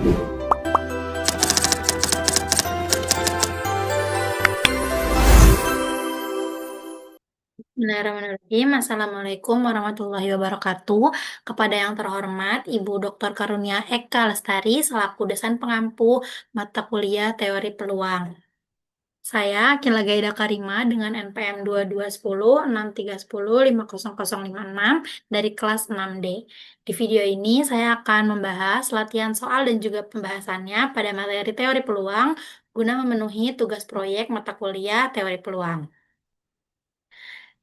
Bismillahirrahmanirrahim. Assalamualaikum warahmatullahi wabarakatuh. Kepada yang terhormat Ibu Dr. Karunia Eka Lestari selaku dosen pengampu mata kuliah Teori Peluang. Saya Akila Gaida Karima dengan NPM 221063105056 dari kelas 6D. Di video ini saya akan membahas latihan soal dan juga pembahasannya pada materi teori peluang guna memenuhi tugas proyek mata kuliah Teori Peluang.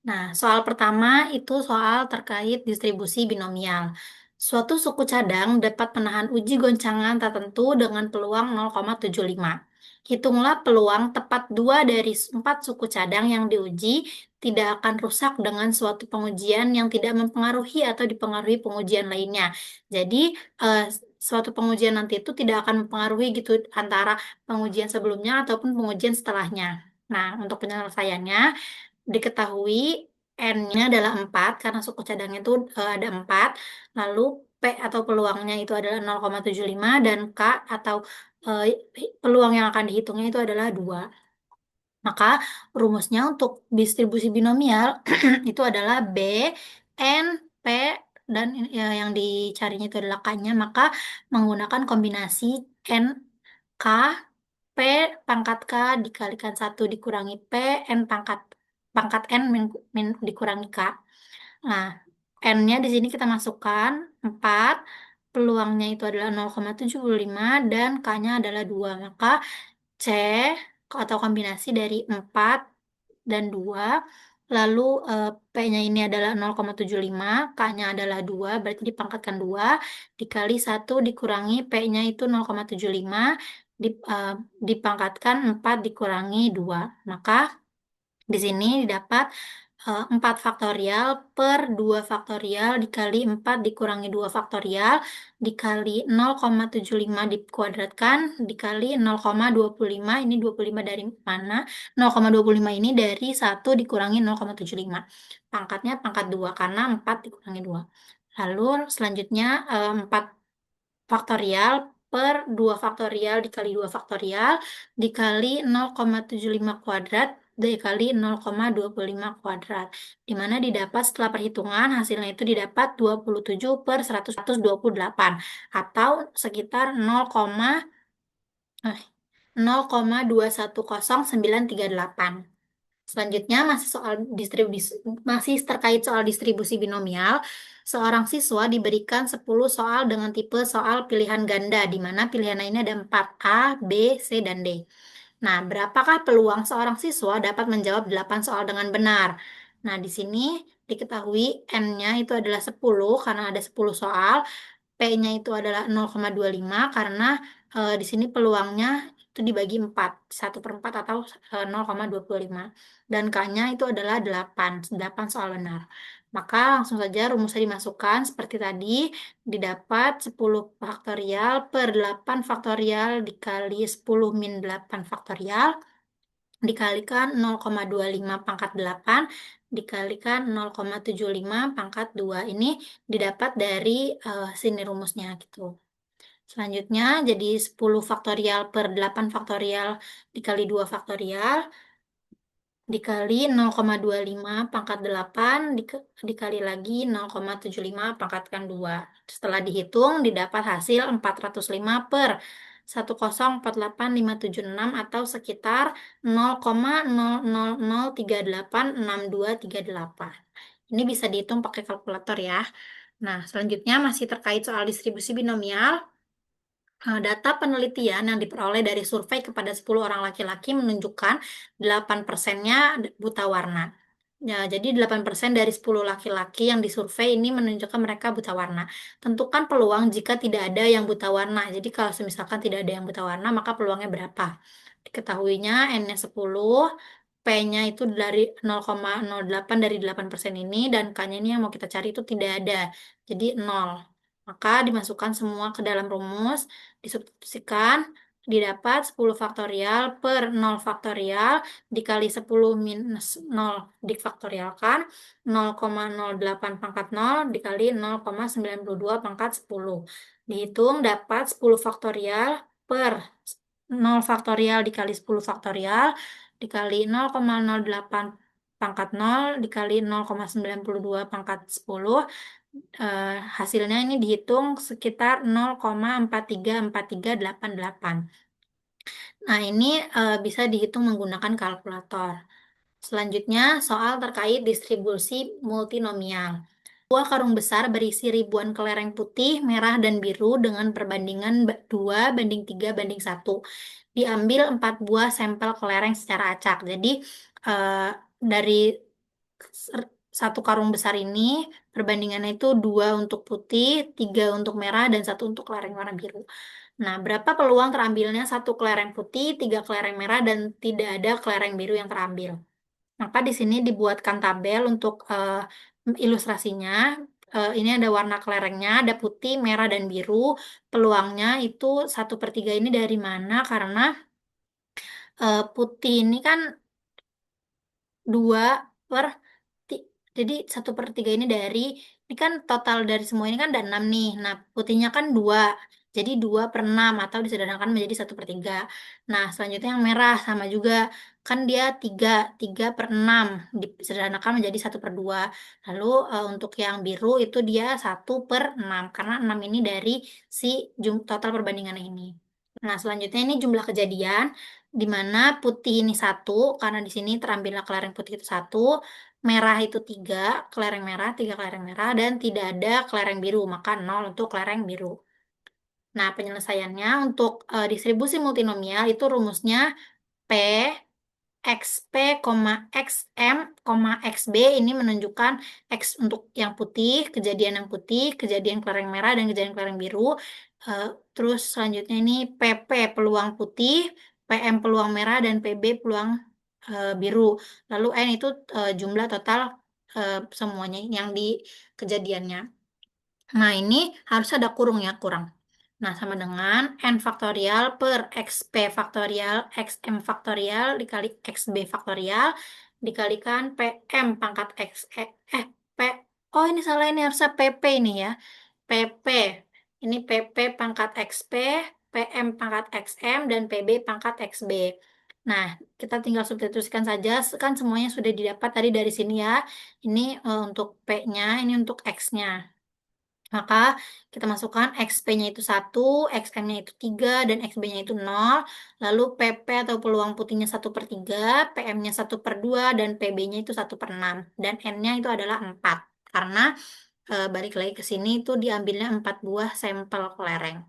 Nah, soal pertama itu soal terkait distribusi binomial. Suatu suku cadang dapat menahan uji goncangan tertentu dengan peluang 0,75. Hitunglah peluang tepat 2 dari 4 suku cadang yang diuji tidak akan rusak dengan suatu pengujian yang tidak mempengaruhi atau dipengaruhi pengujian lainnya. Jadi, suatu pengujian nanti itu tidak akan mempengaruhi gitu antara pengujian sebelumnya ataupun pengujian setelahnya. Nah, untuk penyelesaiannya, diketahui N-nya adalah 4 karena suku cadangnya itu ada 4, lalu P atau peluangnya itu adalah 0,75 dan K atau eh, peluang yang akan dihitungnya itu adalah 2. Maka rumusnya untuk distribusi binomial itu adalah B, N, P, dan yang dicarinya itu adalah K-nya, maka menggunakan kombinasi N, K, P pangkat K dikalikan 1 dikurangi P, N pangkat N dikurangi K. Nah, N-nya di sini kita masukkan 4, peluangnya itu adalah 0,75 dan K-nya adalah 2. Maka C atau kombinasi dari 4 dan 2, lalu P-nya ini adalah 0,75, K-nya adalah 2, berarti dipangkatkan 2, dikali 1 dikurangi P-nya itu 0,75, dipangkatkan 4 dikurangi 2. Maka di sini didapat 4 faktorial per 2 faktorial dikali 4 dikurangi 2 faktorial dikali 0,75 dikuadratkan dikali 0,25. Ini 25 dari mana? 0,25 ini dari 1 dikurangi 0,75. Pangkatnya pangkat 2 karena 4 dikurangi 2. Lalu selanjutnya 4 faktorial per 2 faktorial dikali 2 faktorial dikali 0,75 kuadrat dikali 0,25 kuadrat, di mana didapat setelah perhitungan hasilnya itu didapat 27 per 128 atau sekitar 0,210,938. Selanjutnya masih terkait soal distribusi binomial. Seorang siswa diberikan 10 soal dengan tipe soal pilihan ganda, di mana pilihan lainnya ada 4 A, B, C, dan D. Nah, berapakah peluang seorang siswa dapat menjawab 8 soal dengan benar? Nah, di sini diketahui N-nya itu adalah 10 karena ada 10 soal. P-nya itu adalah 0,25 karena di sini peluangnya itu dibagi 4, 1 per 4 atau 0,25. Dan K-nya itu adalah 8 soal benar. Maka langsung saja rumusnya dimasukkan seperti tadi, didapat 10 faktorial per 8 faktorial dikali 10 min 8 faktorial, dikalikan 0,25 pangkat 8, dikalikan 0,75 pangkat 2. Ini didapat dari sini rumusnya gitu. Selanjutnya jadi 10 faktorial per 8 faktorial dikali 2 faktorial dikali 0,25 pangkat 8 dikali lagi 0,75 pangkatkan 2. Setelah dihitung didapat hasil 405 per 1048576 atau sekitar 0,000386238. Ini bisa dihitung pakai kalkulator ya. Nah, selanjutnya masih terkait soal distribusi binomial. Data penelitian yang diperoleh dari survei kepada 10 orang laki-laki menunjukkan 8%-nya buta warna. Ya, jadi 8% dari 10 laki-laki yang disurvei ini menunjukkan mereka buta warna. Tentukan peluang jika tidak ada yang buta warna. Jadi kalau misalkan tidak ada yang buta warna, maka peluangnya berapa? Diketahuinya N-nya 10, P-nya itu dari 0,08 dari 8% ini, dan K-nya ini yang mau kita cari itu tidak ada. Jadi 0. Maka dimasukkan semua ke dalam rumus, disubstitusikan, didapat 10 faktorial per 0 faktorial dikali 10 minus 0 difaktorialkan 0,08 pangkat 0 dikali 0,92 pangkat 10. Dihitung dapat 10 faktorial per 0 faktorial dikali 10 faktorial dikali 0,08 pangkat 0 dikali 0,92 pangkat 10. Hasilnya ini dihitung sekitar 0,434388. Nah, ini bisa dihitung menggunakan kalkulator. Selanjutnya, soal terkait distribusi multinomial. Sebuah karung besar berisi ribuan kelereng putih, merah, dan biru dengan perbandingan 2:3:1. Diambil 4 buah sampel kelereng secara acak. Jadi, dari satu karung besar ini, perbandingannya itu 2 untuk putih, 3 untuk merah, dan 1 untuk kelereng warna biru. Nah, berapa peluang terambilnya 1 kelereng putih, 3 kelereng merah, dan tidak ada kelereng biru yang terambil? Maka di sini dibuatkan tabel untuk ilustrasinya. Ini ada warna kelerengnya, ada putih, merah, dan biru. Peluangnya itu 1/3 ini dari mana? Karena putih ini kan 2 per jadi 1/3 ini ini kan total dari semua ini kan ada 6 nih. Nah, putihnya kan 2. Jadi 2/6 atau disederhanakan menjadi 1/3. Nah, selanjutnya yang merah sama juga. Kan dia 3/6 disederhanakan menjadi 1/2. Lalu untuk yang biru itu dia 1/6 karena 6 ini dari si total perbandingan ini. Nah, selanjutnya ini jumlah kejadian di mana putih ini 1 karena di sini terambilnya kelereng putih itu 1, merah itu 3 kelereng merah, 3 kelereng merah, dan tidak ada kelereng biru, maka 0 untuk kelereng biru. Nah, penyelesaiannya untuk distribusi multinomial itu rumusnya P, XP, XM, XB ini menunjukkan X untuk yang putih, kejadian yang putih, kejadian kelereng merah, dan kejadian kelereng biru. Terus selanjutnya ini PP peluang putih, PM peluang merah, dan PB peluang biru. Lalu N itu jumlah total semuanya yang di kejadiannya. Nah, ini harus ada kurung ya, kurang. Nah, sama dengan N faktorial per XP faktorial, XM faktorial dikali XB faktorial dikalikan PM pangkat X, P, oh ini salah, ini harusnya PP ini ya. PP, ini PP pangkat XP, PM pangkat XM, dan PB pangkat XB. Nah, kita tinggal substitusikan saja, kan semuanya sudah didapat tadi dari sini ya. Ini untuk P-nya, ini untuk X-nya. Maka kita masukkan XP-nya itu 1, XM-nya itu 3, dan XB-nya itu 0. Lalu PP atau peluang putihnya 1/3, PM-nya 1/2, dan PB-nya itu 1/6. Dan N-nya itu adalah 4. Karena balik lagi ke sini itu diambilnya 4 buah sampel kelereng.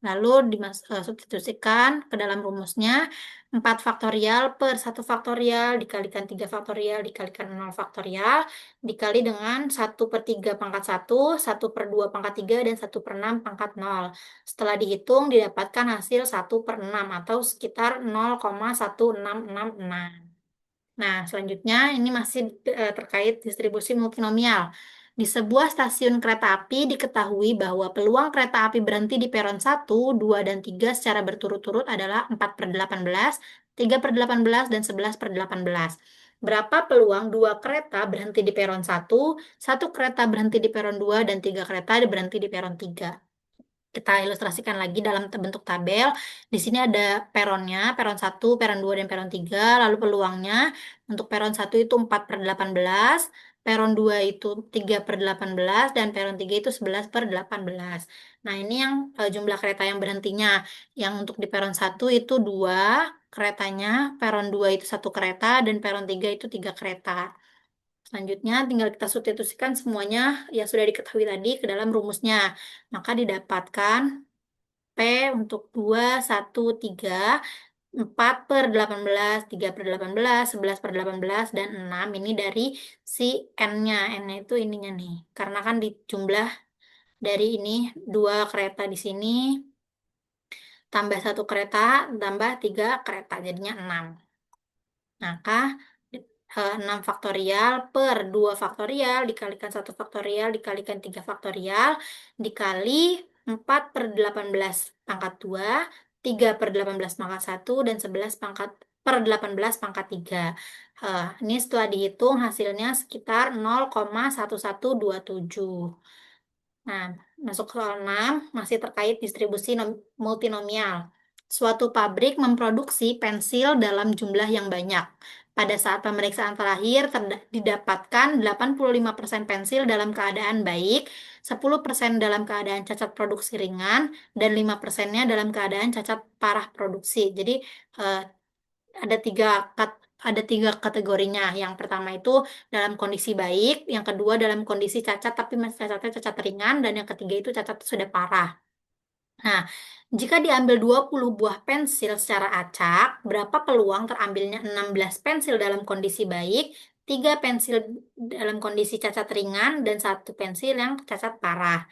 Lalu substitusikan ke dalam rumusnya 4 faktorial per 1 faktorial dikalikan 3 faktorial dikalikan 0 faktorial dikali dengan 1/3 pangkat 1, 1/2 pangkat 3, dan 1/6 pangkat 0. Setelah dihitung didapatkan hasil 1/6 atau sekitar 0,1666. Nah, selanjutnya ini masih terkait distribusi multinomial. Di sebuah stasiun kereta api diketahui bahwa peluang kereta api berhenti di peron 1, 2, dan 3 secara berturut-turut adalah 4/18, 3/18, dan 11/18. Berapa peluang 2 kereta berhenti di peron 1, 1 kereta berhenti di peron 2, dan 3 kereta berhenti di peron 3? Kita ilustrasikan lagi dalam bentuk tabel. Di sini ada peronnya, peron 1, peron 2, dan peron 3. Lalu peluangnya untuk peron 1 itu 4/18, peron 2 itu 3/18, dan peron 3 itu 11/18. Nah, ini yang jumlah kereta yang berhentinya. Yang untuk di peron 1 itu 2 keretanya, peron 2 itu 1 kereta, dan peron 3 itu 3 kereta. Selanjutnya tinggal kita substitusikan semuanya yang sudah diketahui tadi ke dalam rumusnya. Maka didapatkan P untuk 2, 1, 3, 4/18, 3/18, 11/18, dan 6. Ini dari si N-nya. N-nya itu ininya nih. Karena kan dijumlah dari ini 2 kereta di sini, tambah 1 kereta, tambah 3 kereta. Jadinya 6. Maka 6 faktorial per 2 faktorial dikalikan 1 faktorial dikalikan 3 faktorial dikali 4/18 pangkat 2 3/18 pangkat 1 dan 11/18 pangkat 3. Ini setelah dihitung hasilnya sekitar 0,1127. Nah, masuk soal 6, masih terkait distribusi multinomial. Suatu pabrik memproduksi pensil dalam jumlah yang banyak. Pada saat pemeriksaan terakhir, didapatkan 85% pensil dalam keadaan baik, 10% dalam keadaan cacat produksi ringan, dan 5%-nya dalam keadaan cacat parah produksi. Jadi, eh, ada tiga kategorinya. Yang pertama itu dalam kondisi baik, yang kedua dalam kondisi cacat tapi masih cacatnya cacat ringan, dan yang ketiga itu cacat sudah parah. Nah, jika diambil 20 buah pensil secara acak, berapa peluang terambilnya 16 pensil dalam kondisi baik, 3 pensil dalam kondisi cacat ringan, dan 1 pensil yang cacat parah?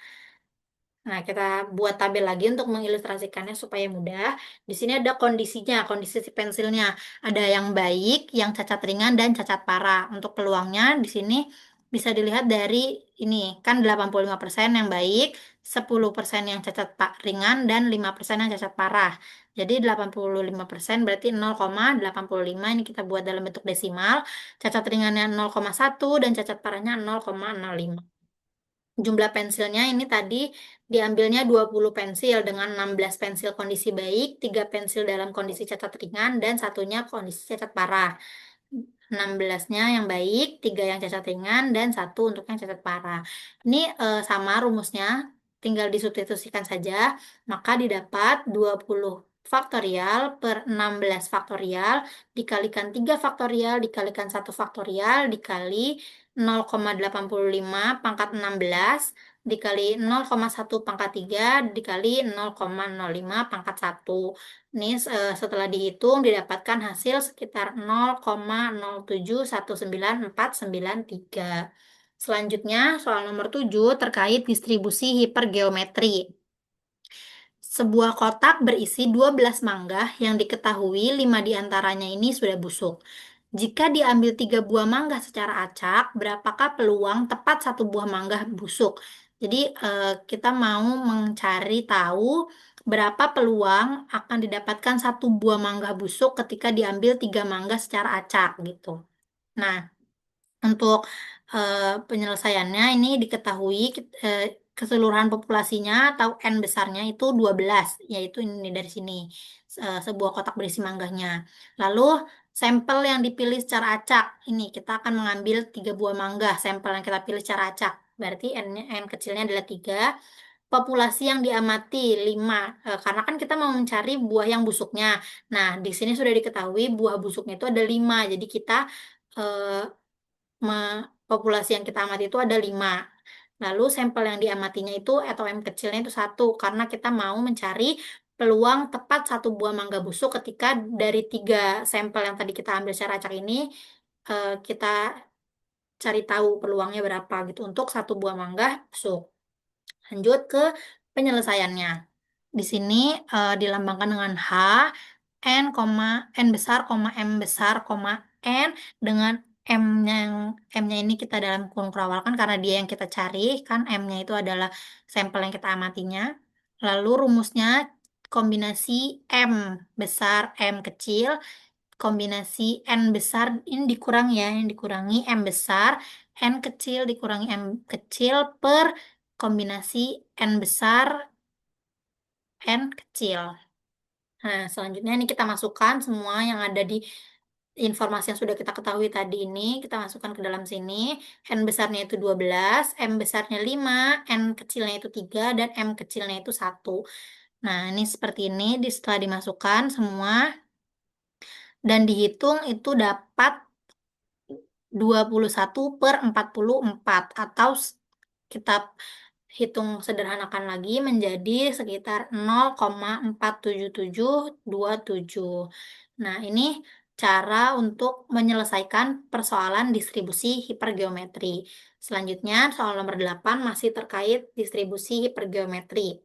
Nah, kita buat tabel lagi untuk mengilustrasikannya supaya mudah. Di sini ada kondisinya, kondisi si pensilnya. Ada yang baik, yang cacat ringan, dan cacat parah. Untuk peluangnya di sini bisa dilihat dari ini, kan 85% yang baik, 10% yang cacat ringan, dan 5% yang cacat parah. Jadi 85% berarti 0,85, ini kita buat dalam bentuk desimal. Cacat ringannya 0,1 dan cacat parahnya 0,05. Jumlah pensilnya ini tadi diambilnya 20 pensil dengan 16 pensil kondisi baik, 3 pensil dalam kondisi cacat ringan, dan satunya kondisi cacat parah. 16-nya yang baik, 3 yang cacat ringan, dan 1 untuk yang cacat parah. Ini sama rumusnya, tinggal disubstitusikan saja, maka didapat 20 faktorial per 16 faktorial dikalikan 3 faktorial dikalikan 1 faktorial dikali 0,85 pangkat 16 dikali 0,1 pangkat 3 dikali 0,05 pangkat 1. Ini setelah dihitung didapatkan hasil sekitar 0,0719493. Selanjutnya soal nomor 7 terkait distribusi hipergeometri. Sebuah kotak berisi 12 mangga yang diketahui 5 diantaranya ini sudah busuk. Jika diambil 3 buah mangga secara acak, berapakah peluang tepat 1 buah mangga busuk? Jadi kita mau mencari tahu berapa peluang akan didapatkan 1 buah mangga busuk ketika diambil 3 mangga secara acak gitu. Nah, untuk penyelesaiannya ini diketahui keseluruhan populasinya atau N besarnya itu 12, yaitu ini dari sini, sebuah kotak berisi mangganya. Lalu sampel yang dipilih secara acak, ini kita akan mengambil 3 buah mangga, sampel yang kita pilih secara acak. Berarti N kecilnya adalah 3. Populasi yang diamati 5, karena kan kita mau mencari buah yang busuknya. Nah, di sini sudah diketahui buah busuknya itu ada 5, jadi kita eh, populasi yang kita amati itu ada 5. Lalu sampel yang diamatinya itu atau M kecilnya itu 1, karena kita mau mencari peluang tepat 1 buah mangga busuk ketika dari 3 sampel yang tadi kita ambil secara acak ini, kita cari tahu peluangnya berapa gitu untuk 1 buah mangga busuk. Lanjut ke penyelesaiannya. Di sini dilambangkan dengan H, N besar, M besar, N dengan M-nya ini kita dalam kurung kerawalkan karena dia yang kita cari, kan M-nya itu adalah sampel yang kita amatinya. Lalu rumusnya kombinasi M besar, M kecil, kombinasi N besar, ini dikurangi ya, yang dikurangi M besar, N kecil dikurangi M kecil per kombinasi N besar, N kecil. Nah, selanjutnya ini kita masukkan semua yang ada di informasi yang sudah kita ketahui tadi ini, kita masukkan ke dalam sini. N besarnya itu 12, M besarnya 5, N kecilnya itu 3, dan M kecilnya itu 1. Nah, ini seperti ini setelah dimasukkan semua dan dihitung itu dapat 21/44 atau kita hitung sederhanakan lagi menjadi sekitar 0,47727. Nah, ini cara untuk menyelesaikan persoalan distribusi hipergeometri. Selanjutnya, soal nomor 8 masih terkait distribusi hipergeometri.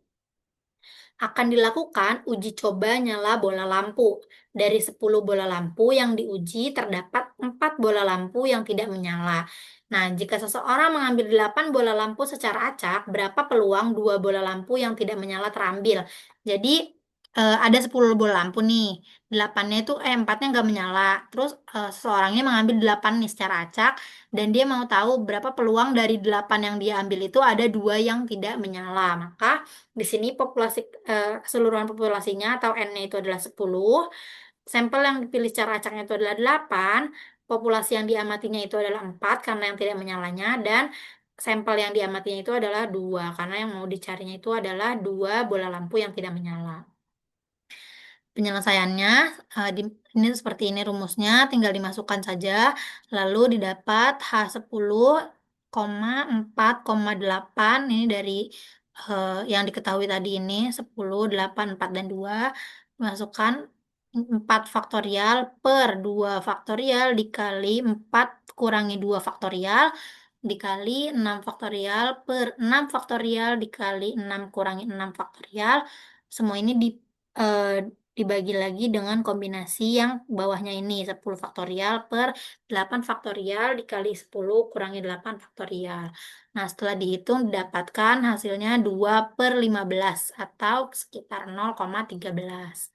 Akan dilakukan uji coba nyala bola lampu. Dari 10 bola lampu yang diuji, terdapat 4 bola lampu yang tidak menyala. Nah, jika seseorang mengambil 8 bola lampu secara acak, berapa peluang 2 bola lampu yang tidak menyala terambil? Jadi, ada 10 bola lampu nih. 8-nya itu, 4-nya nggak menyala. Terus seseorangnya mengambil 8 nih secara acak dan dia mau tahu berapa peluang dari 8 yang dia ambil itu ada 2 yang tidak menyala. Maka di sini keseluruhan populasinya atau N-nya itu adalah 10. Sampel yang dipilih secara acaknya itu adalah 8. Populasi yang diamatinya itu adalah 4 karena yang tidak menyalanya, dan sampel yang diamatinya itu adalah 2 karena yang mau dicarinya itu adalah 2 bola lampu yang tidak menyala. Penyelesaiannya ini seperti ini rumusnya, tinggal dimasukkan saja, lalu didapat H10,4,8 ini dari yang diketahui tadi ini 10, 8, 4, dan 2, dimasukkan 4 faktorial per 2 faktorial dikali 4 kurangi 2 faktorial dikali 6 faktorial per 6 faktorial dikali 6 kurangi 6 faktorial. Semua ini eh, dibagi lagi dengan kombinasi yang bawahnya ini 10 faktorial per 8 faktorial dikali 10 kurangi 8 faktorial. Nah, setelah dihitung didapatkan hasilnya 2/15 atau sekitar 0,13.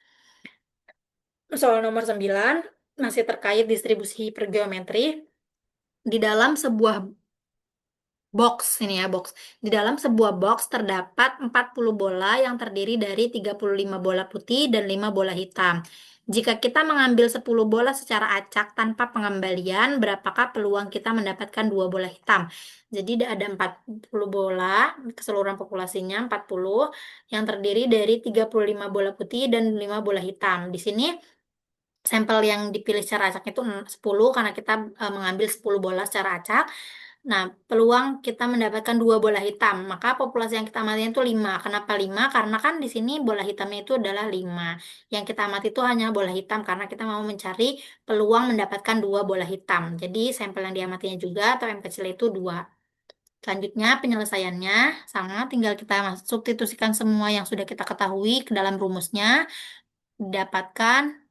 Soal nomor 9 masih terkait distribusi hipergeometri. Di dalam sebuah box ini ya, box. Di dalam sebuah box terdapat 40 bola yang terdiri dari 35 bola putih dan 5 bola hitam. Jika kita mengambil 10 bola secara acak tanpa pengembalian, berapakah peluang kita mendapatkan 2 bola hitam? Jadi ada 40 bola, keseluruhan populasinya 40, yang terdiri dari 35 bola putih dan 5 bola hitam. Di sini sampel yang dipilih secara acak itu 10 karena kita mengambil 10 bola secara acak. Nah, peluang kita mendapatkan 2 bola hitam, maka populasi yang kita amati itu 5. Kenapa 5? Karena kan di sini bola hitamnya itu adalah 5. Yang kita amati itu hanya bola hitam karena kita mau mencari peluang mendapatkan 2 bola hitam. Jadi sampel yang diamatinya juga atau M kecil itu 2. Selanjutnya penyelesaiannya sama, tinggal kita substitusikan semua yang sudah kita ketahui ke dalam rumusnya, didapatkan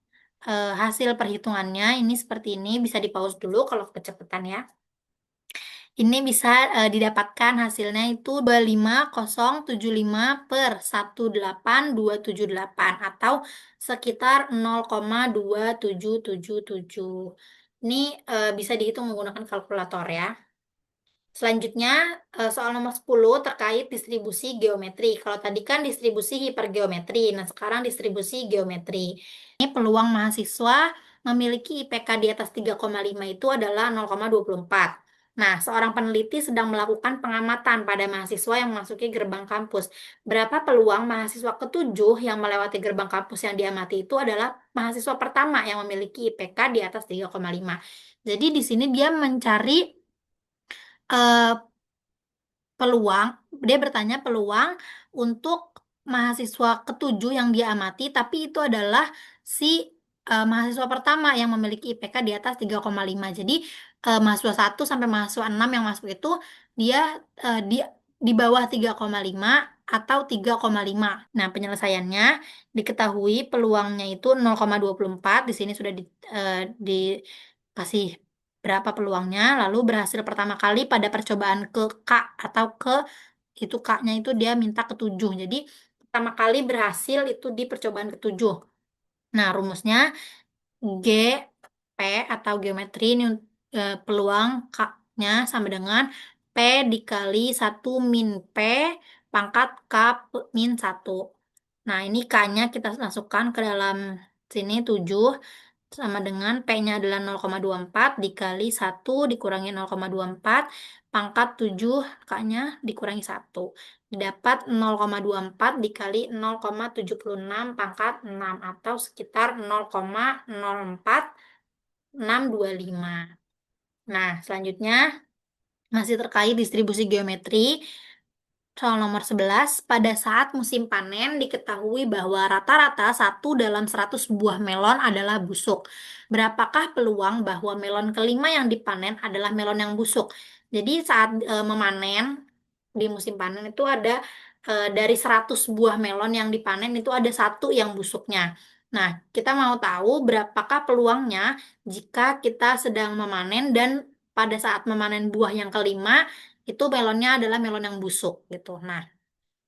hasil perhitungannya ini seperti ini. Bisa di-pause dulu kalau kecepatan ya. Ini bisa didapatkan hasilnya itu 25075 per 18278 atau sekitar 0,2777. Ini bisa dihitung menggunakan kalkulator ya. Selanjutnya, soal nomor 10 terkait distribusi geometri. Kalau tadi kan distribusi hipergeometri, nah sekarang distribusi geometri. Ini peluang mahasiswa memiliki IPK di atas 3,5 itu adalah 0,24. Nah, seorang peneliti sedang melakukan pengamatan pada mahasiswa yang memasuki gerbang kampus. Berapa peluang mahasiswa ketujuh yang melewati gerbang kampus yang diamati itu adalah mahasiswa pertama yang memiliki IPK di atas 3,5. Jadi di sini dia mencari eh, peluang, dia bertanya peluang untuk mahasiswa ketujuh yang dia amati, tapi itu adalah si mahasiswa pertama yang memiliki IPK di atas 3,5. Jadi mahasiswa 1 sampai mahasiswa 6 yang masuk itu dia di bawah 3,5 atau 3,5. Nah, penyelesaiannya diketahui peluangnya itu 0,24. Di sini sudah dikasih berapa peluangnya, lalu berhasil pertama kali pada percobaan ke K atau ke itu K-nya itu dia minta ketujuh. Jadi pertama kali berhasil itu di percobaan ketujuh. Nah, rumusnya G P atau geometri ini peluang K-nya sama dengan P dikali 1 min P pangkat K min 1. Nah, ini K-nya kita masukkan ke dalam sini 7 sama dengan P-nya adalah 0,24 dikali 1 dikurangi 0,24 pangkat 7 K-nya dikurangi 1. Didapat 0,24 dikali 0,76 pangkat 6 atau sekitar 0,04625. Nah, selanjutnya masih terkait distribusi geometri. Soal nomor 11, pada saat musim panen diketahui bahwa rata-rata 1 dalam 100 buah melon adalah busuk. Berapakah peluang bahwa melon kelima yang dipanen adalah melon yang busuk? Jadi saat memanen di musim panen itu ada dari 100 buah melon yang dipanen itu ada 1 yang busuknya. Nah, kita mau tahu berapakah peluangnya jika kita sedang memanen dan pada saat memanen buah yang kelima itu melonnya adalah melon yang busuk gitu. Nah,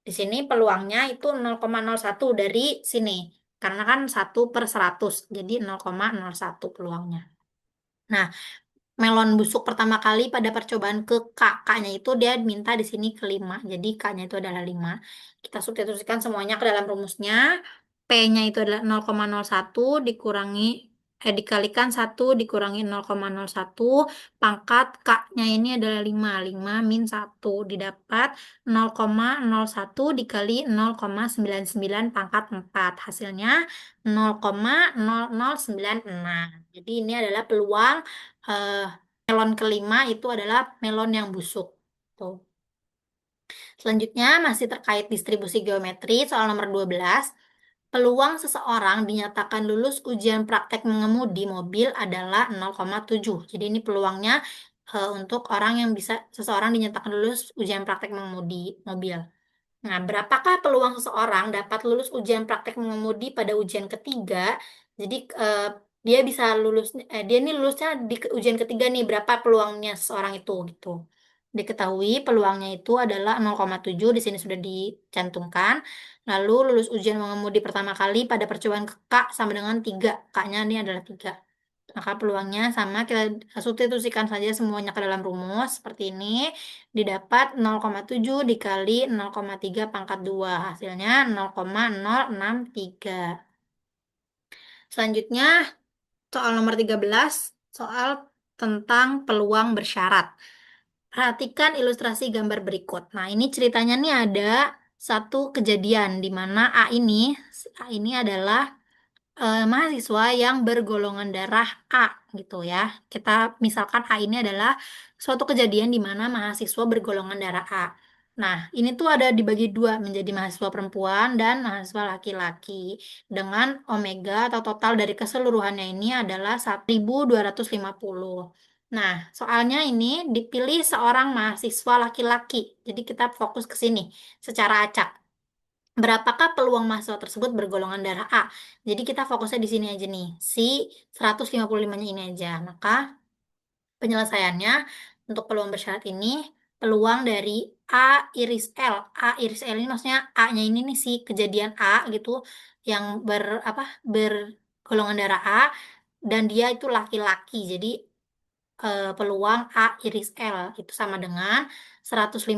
di Di sini peluangnya itu 0,01 dari sini. Karena kan 1/100, jadi 0,01 peluangnya. Nah, melon busuk pertama kali pada percobaan ke K. K-nya itu dia minta di sini ke 5. Jadi K-nya itu adalah 5. Kita substitusikan semuanya ke dalam rumusnya. P-nya itu adalah 0,01 dikalikan 1 dikurangi 0,01 pangkat K-nya ini adalah 5. 5 min 1 didapat 0,01 dikali 0,99 pangkat 4. Hasilnya 0,0096. Jadi ini adalah peluang eh, melon kelima itu adalah melon yang busuk. Tuh. Selanjutnya masih terkait distribusi geometri soal nomor 12. Peluang seseorang dinyatakan lulus ujian praktek mengemudi mobil adalah 0,7. Jadi ini peluangnya untuk orang yang bisa seseorang dinyatakan lulus ujian praktek mengemudi mobil. Nah, berapakah peluang seseorang dapat lulus ujian praktek mengemudi pada ujian ketiga? Jadi, dia bisa lulus, dia ini lulusnya di ujian ketiga nih, berapa peluangnya seseorang itu, gitu. Diketahui peluangnya itu adalah 0,7, di sini sudah dicantumkan. Lalu lulus ujian mengemudi pertama kali pada percobaan K sama dengan 3. K-nya ini adalah 3. Maka peluangnya sama, kita substitusikan saja semuanya ke dalam rumus seperti ini. Didapat 0,7 dikali 0,3 pangkat 2. Hasilnya 0,063. Selanjutnya, soal nomor 13, soal tentang peluang bersyarat. Perhatikan ilustrasi gambar berikut. Nah, ini ceritanya nih ada satu kejadian di mana A ini adalah mahasiswa yang bergolongan darah A gitu ya. Kita misalkan A ini adalah suatu kejadian di mana mahasiswa bergolongan darah A. Nah, ini tuh ada dibagi dua menjadi mahasiswa perempuan dan mahasiswa laki-laki dengan omega atau total dari keseluruhannya ini adalah 1.250. Nah, soalnya ini dipilih seorang mahasiswa laki-laki. Jadi kita fokus ke sini secara acak. Berapakah peluang mahasiswa tersebut bergolongan darah A? Jadi kita fokusnya di sini aja nih, si 155-nya ini aja. Maka penyelesaiannya untuk peluang bersyarat ini, peluang dari A iris L. A iris L ini maksudnya A-nya ini nih si kejadian A gitu, yang bergolongan darah A, dan dia itu laki-laki. Jadi peluang A iris L itu sama dengan 155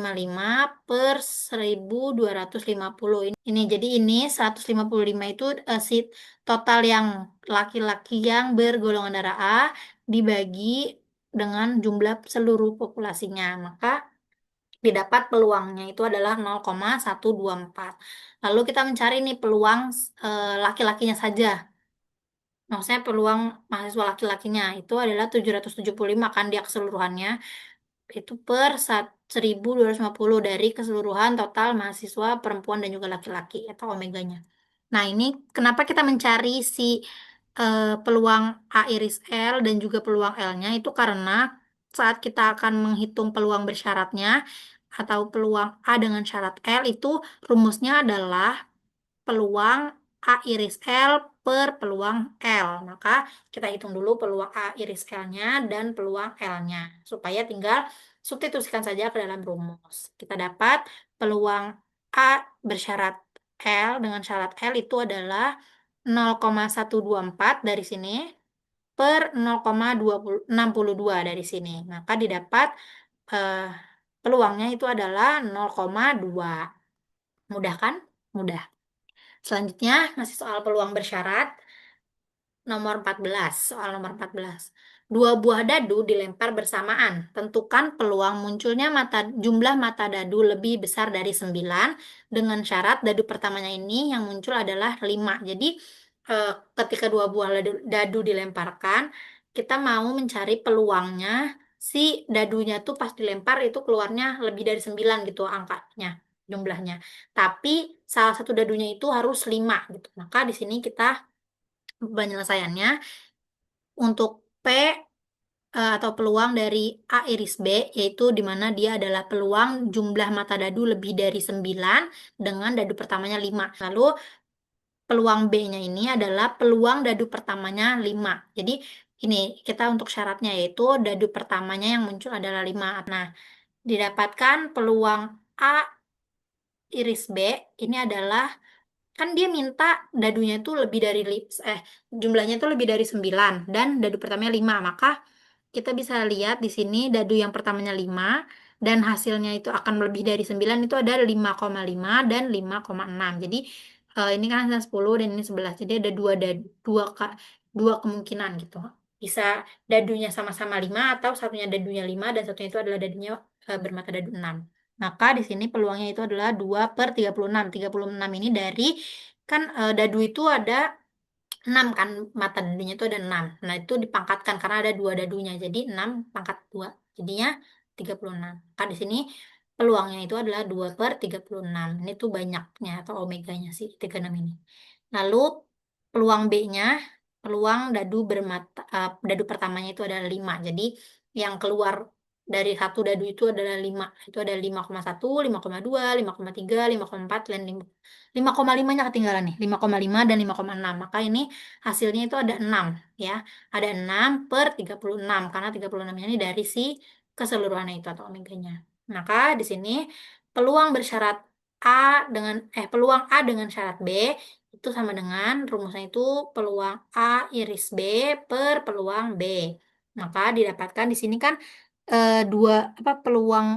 per 1.250 ini. Jadi ini 155 itu si total yang laki-laki yang bergolongan darah A dibagi dengan jumlah seluruh populasinya. Maka didapat peluangnya itu adalah 0,124. Lalu kita mencari nih peluang laki-lakinya saja. Maksudnya peluang mahasiswa laki-lakinya itu adalah 775 kan dia keseluruhannya. Itu per 1.250 dari keseluruhan total mahasiswa perempuan dan juga laki-laki atau omeganya. Nah, ini kenapa kita mencari si peluang A iris L dan juga peluang L-nya itu karena saat kita akan menghitung peluang bersyaratnya atau peluang A dengan syarat L itu rumusnya adalah peluang A iris L per peluang L. Maka kita hitung dulu peluang A iris L-nya dan peluang L-nya. Supaya tinggal substitusikan saja ke dalam rumus. Kita dapat peluang A bersyarat L dengan syarat L itu adalah 0,124 dari sini per 0,62 dari sini. Maka didapat eh, peluangnya itu adalah 0,2. Mudah kan? Mudah. Selanjutnya, masih soal peluang bersyarat. Nomor 14, soal nomor 14. Dua buah dadu dilempar bersamaan. Tentukan peluang munculnya jumlah mata dadu lebih besar dari 9 dengan syarat dadu pertamanya ini yang muncul adalah 5. Jadi, ketika dua buah dadu dilemparkan, kita mau mencari peluangnya si dadunya tuh pas dilempar itu keluarnya lebih dari 9 gitu angkanya, jumlahnya. Tapi salah satu dadunya itu harus 5 gitu. Maka di sini kita penyelesaiannya untuk P atau peluang dari A iris B, yaitu di mana dia adalah peluang jumlah mata dadu lebih dari 9 dengan dadu pertamanya 5. Lalu peluang B-nya ini adalah peluang dadu pertamanya 5. Jadi ini kita untuk syaratnya yaitu dadu pertamanya yang muncul adalah 5. Nah, didapatkan peluang A iris B ini adalah, kan dia minta dadunya itu lebih dari jumlahnya itu lebih dari 9 dan dadu pertamanya 5, maka kita bisa lihat di sini dadu yang pertamanya 5 dan hasilnya itu akan lebih dari 9 itu ada 5,5 dan 5,6. Jadi ini kan hasilnya 10 dan ini 11. Jadi ada dua kemungkinan gitu. Bisa dadunya sama-sama 5 atau satunya dadunya 5 dan satunya itu adalah dadunya bermata dadu 6. Maka di sini peluangnya itu adalah 2/36. 36 ini dari, kan dadu itu ada 6 kan, mata dadunya itu ada 6. Nah, itu dipangkatkan karena ada dua dadunya. Jadi 6 pangkat 2. Jadinya 36. Maka di sini peluangnya itu adalah 2/36. Ini tuh banyaknya atau omeganya sih 36 ini. Lalu peluang B-nya, peluang dadu pertamanya itu adalah 5. Jadi yang keluar dari satu dadu itu adalah 5. Itu ada 5,1, 5,2, 5,3, 5,4 dan 5,5-nya ketinggalan nih. 5,5 dan 5,6. Maka ini hasilnya itu ada 6 ya. Ada 6/36 karena 36 ini dari si keseluruhannya itu atau omeganya. Maka di sini peluang bersyarat peluang A dengan syarat B itu sama dengan rumusnya itu peluang A iris B per peluang B. Maka didapatkan di sini kan peluang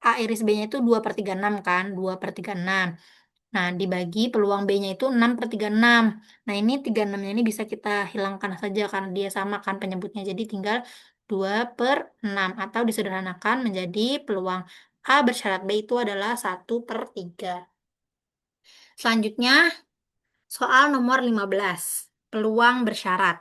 A iris B-nya itu 2/36 kan, 2/36. Nah, dibagi peluang B-nya itu 6/36. Nah, ini 36-nya ini bisa kita hilangkan saja karena dia sama kan penyebutnya. Jadi tinggal 2/6 atau disederhanakan menjadi peluang A bersyarat B itu adalah 1/3. Selanjutnya, soal nomor 15. Peluang bersyarat.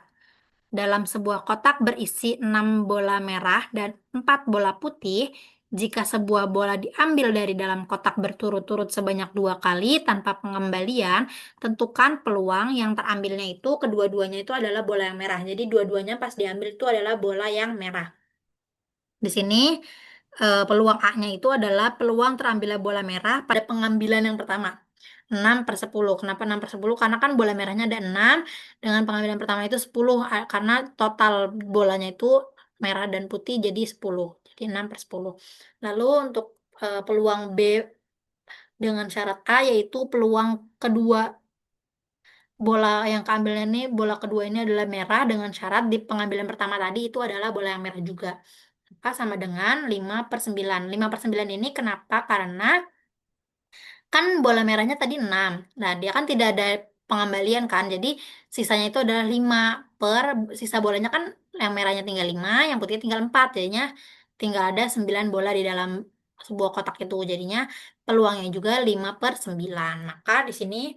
Dalam sebuah kotak berisi 6 bola merah dan 4 bola putih, jika sebuah bola diambil dari dalam kotak berturut-turut sebanyak 2 kali tanpa pengembalian, tentukan peluang yang terambilnya itu kedua-duanya itu adalah bola yang merah. Jadi dua-duanya pas diambil itu adalah bola yang merah. Di sini peluang A-nya itu adalah peluang terambilnya bola merah pada pengambilan yang pertama. 6/10. Kenapa 6/10? Karena kan bola merahnya ada 6, dengan pengambilan pertama itu 10, karena total bolanya itu merah dan putih jadi 10. Jadi 6/10. Lalu untuk peluang B dengan syarat A yaitu peluang kedua bola yang keambilnya ini, bola kedua ini adalah merah dengan syarat di pengambilan pertama tadi itu adalah bola yang merah juga. Maka sama dengan 5/9. 5/9 ini kenapa? Karena kan bola merahnya tadi 6. Nah, dia kan tidak ada pengembalian kan. Jadi sisanya itu adalah 5 sisa bolanya kan yang merahnya tinggal 5, yang putihnya tinggal 4. Jadinya tinggal ada 9 bola di dalam sebuah kotak itu. Jadinya peluangnya juga 5/9. Maka di sini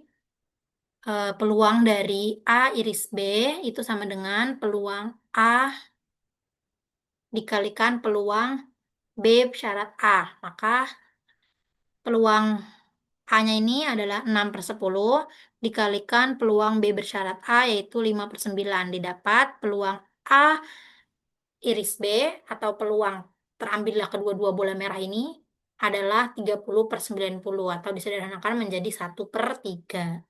peluang dari A iris B itu sama dengan peluang A dikalikan peluang B syarat A. Maka peluang A-nya ini adalah 6/10 dikalikan peluang B bersyarat A yaitu 5/9. Didapat peluang A iris B atau peluang terambilnya kedua-dua bola merah ini adalah 30/90 atau disederhanakan menjadi 1/3.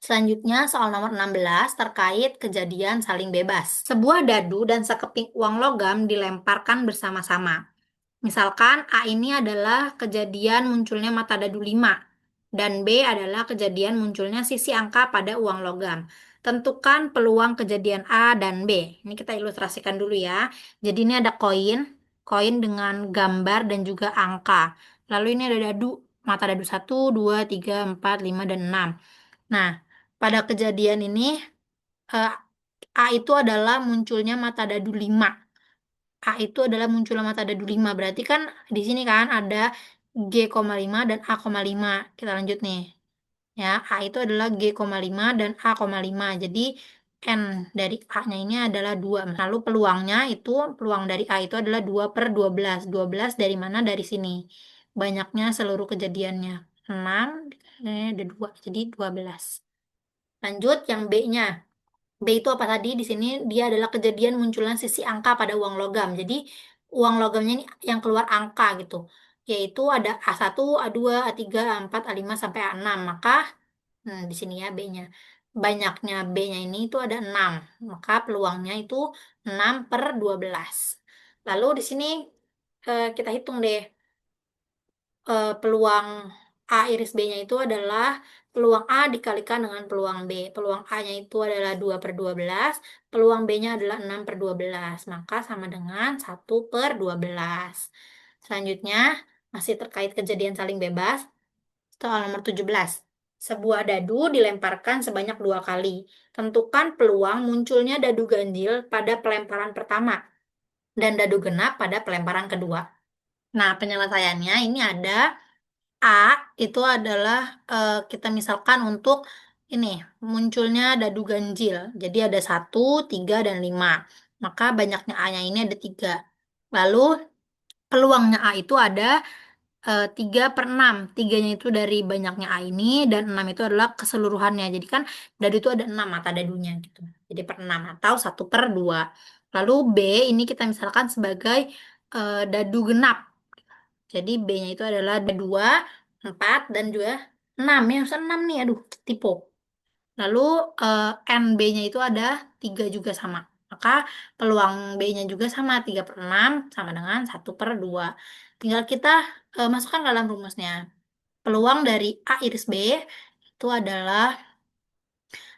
Selanjutnya soal nomor 16 terkait kejadian saling bebas. Sebuah dadu dan sekeping uang logam dilemparkan bersama-sama. Misalkan A ini adalah kejadian munculnya mata dadu 5 dan B adalah kejadian munculnya sisi angka pada uang logam. Tentukan peluang kejadian A dan B. Ini kita ilustrasikan dulu ya. Jadi ini ada koin dengan gambar dan juga angka. Lalu ini ada dadu, mata dadu 1, 2, 3, 4, 5, dan 6. Nah, pada kejadian ini eh, A itu adalah munculnya mata dadu 5. A itu adalah munculnya mata dadu 5. Berarti kan di sini kan ada G,5 dan A,5. Kita lanjut nih. Ya, A itu adalah G,5 dan A,5. Jadi N dari A-nya ini adalah 2. Lalu peluang dari A itu adalah 2/12. 12 dari mana? Dari sini. Banyaknya seluruh kejadiannya. 6, ini ada 2. Jadi 12. Lanjut yang B-nya. B itu apa tadi? Di sini dia adalah kejadian munculnya sisi angka pada uang logam. Jadi uang logamnya ini yang keluar angka gitu. Yaitu ada A1, A2, A3, A4, A5 sampai A6. Maka di sini ya B-nya. Banyaknya B-nya ini itu ada 6. Maka peluangnya itu 6/12. Lalu di sini kita hitung deh peluang A iris B-nya itu adalah peluang A dikalikan dengan peluang B. Peluang A-nya itu adalah 2/12, peluang B-nya adalah 6/12. Maka sama dengan 1/12. Selanjutnya, masih terkait kejadian saling bebas, soal nomor 17. Sebuah dadu dilemparkan sebanyak 2 kali. Tentukan peluang munculnya dadu ganjil pada pelemparan pertama dan dadu genap pada pelemparan kedua. Nah, penyelesaiannya ini ada A itu adalah kita misalkan untuk ini munculnya dadu ganjil. Jadi ada 1, 3, dan 5. Maka banyaknya A-nya ini ada 3. Lalu peluangnya A itu ada 3/6. 3-nya itu dari banyaknya A ini dan 6 itu adalah keseluruhannya. Jadi kan dadu itu ada 6 mata dadunya gitu. Jadi per 6 atau 1/2. Lalu B ini kita misalkan sebagai dadu genap. Jadi B-nya itu adalah 2, 4, dan juga 6. Ya, harus 6 nih. Aduh, tipe. Lalu NB-nya itu ada 3 juga sama. Maka peluang B-nya juga sama, 3/6 sama dengan 1/2. Tinggal kita masukkan dalam rumusnya. Peluang dari A iris B itu adalah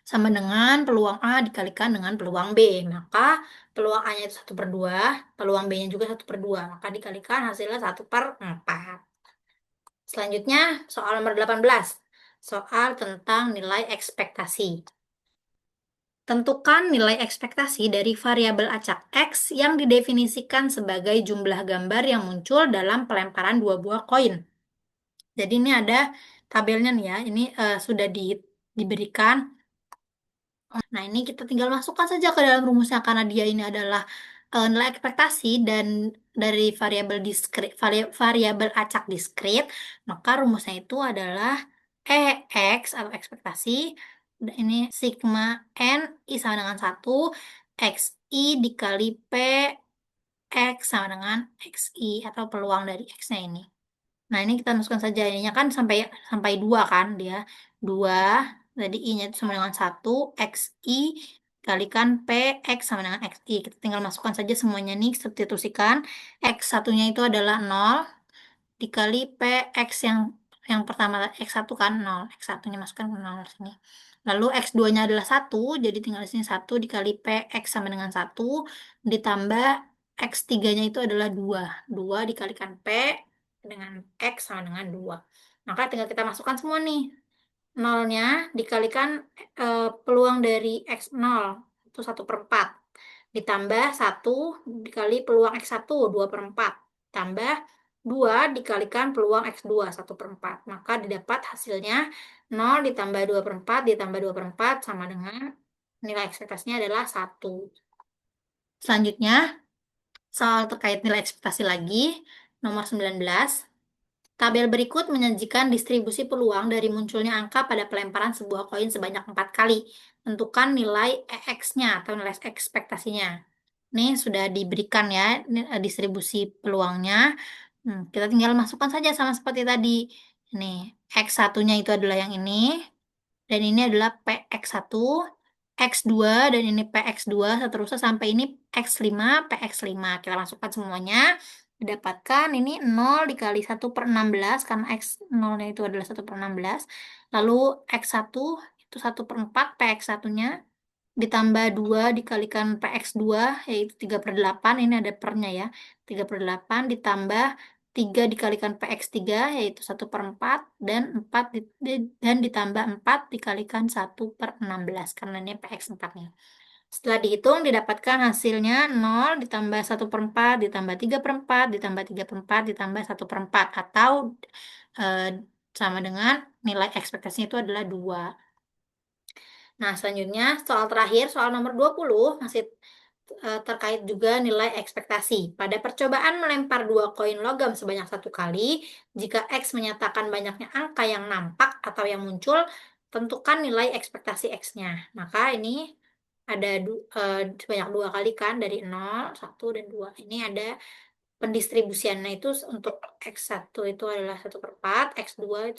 sama dengan peluang A dikalikan dengan peluang B. Maka peluang A-nya itu 1/2, peluang B-nya juga 1/2. Maka dikalikan hasilnya 1/4. Selanjutnya, soal nomor 18. Soal tentang nilai ekspektasi. Tentukan nilai ekspektasi dari variabel acak X yang didefinisikan sebagai jumlah gambar yang muncul dalam pelemparan 2 buah koin. Jadi ini ada tabelnya nih ya, ini sudah diberikan. Nah, ini kita tinggal masukkan saja ke dalam rumusnya karena dia ini adalah nilai ekspektasi dan dari variabel acak diskrit, maka rumusnya itu adalah EX atau ekspektasi, ini sigma N I sama dengan 1, XI dikali P X sama dengan XI atau peluang dari X-nya ini. Nah, ini kita masukkan saja. Ininya kan sampai 2 kan dia. 2, jadi I-nya itu sama dengan 1, XI kalikan P, X sama dengan XI. Kita tinggal masukkan saja semuanya nih, substitusikan. X satunya itu adalah 0, dikali P, X yang pertama, X1 kan 0. X1-nya masukkan ke 0 sini. Lalu X2-nya adalah 1, jadi tinggal di sini 1 dikali P, X sama dengan 1, ditambah X3-nya itu adalah 2. 2 dikalikan P dengan X sama dengan 2. Maka tinggal kita masukkan semua nih. 0-nya dikalikan peluang dari X0 itu 1/4. Ditambah 1 dikali peluang X1, 2/4. Tambah 2 dikalikan peluang X2, 1/4. Maka didapat hasilnya 0 ditambah 2/4 ditambah 2/4 sama dengan nilai ekspektasinya adalah 1. Selanjutnya, soal terkait nilai ekspektasi lagi, nomor 19. Tabel berikut menyajikan distribusi peluang dari munculnya angka pada pelemparan sebuah koin sebanyak 4 kali. Tentukan nilai EX-nya atau nilai ekspektasinya. Ini sudah diberikan ya distribusi peluangnya. Kita tinggal masukkan saja sama seperti tadi. Ini X1-nya itu adalah yang ini. Dan ini adalah PX1, X2, dan ini PX2, seterusnya sampai ini X5, PX5. Kita masukkan semuanya. Didapatkan ini 0 dikali 1/16, karena X0-nya itu adalah 1/16. Lalu X1 itu 1/4, PX1-nya. Ditambah 2 dikalikan PX2, yaitu 3/8. Ini ada pernya ya. 3/8 ditambah 3 dikalikan PX3, yaitu 1/4. Dan 4 dan ditambah 4 dikalikan 1/16, karena ini PX4-nya. Setelah dihitung, didapatkan hasilnya 0 ditambah 1/4, ditambah 3/4, ditambah 3/4, ditambah 1/4. Atau sama dengan nilai ekspektasinya itu adalah 2. Nah, selanjutnya soal terakhir, soal nomor 20, masih terkait juga nilai ekspektasi. Pada percobaan melempar 2 koin logam sebanyak 1 kali, jika X menyatakan banyaknya angka yang nampak atau yang muncul, tentukan nilai ekspektasi X-nya. Maka ini ada sebanyak 2 kali kan, dari 0, 1, dan 2. Ini ada pendistribusiannya itu untuk X1 itu adalah 1/4, X2 itu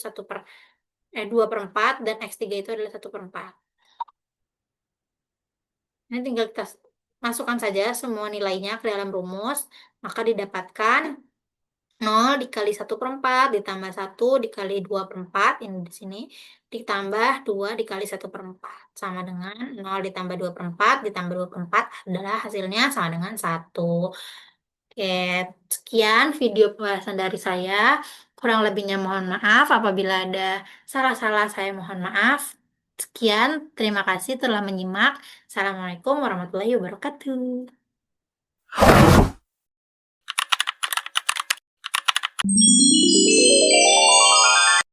2/4, dan X3 itu adalah 1/4. Ini tinggal kita masukkan saja semua nilainya ke dalam rumus, maka didapatkan Nol dikali 1/4 ditambah 1 dikali 2/4 ini di sini, ditambah 2 dikali 1/4 sama dengan 0 ditambah 2/4 ditambah 2/4 adalah hasilnya sama dengan 1. Oke, sekian video pembahasan dari saya. Kurang lebihnya mohon maaf, apabila ada salah-salah saya mohon maaf. Sekian, terima kasih telah menyimak. Assalamualaikum warahmatullahi wabarakatuh.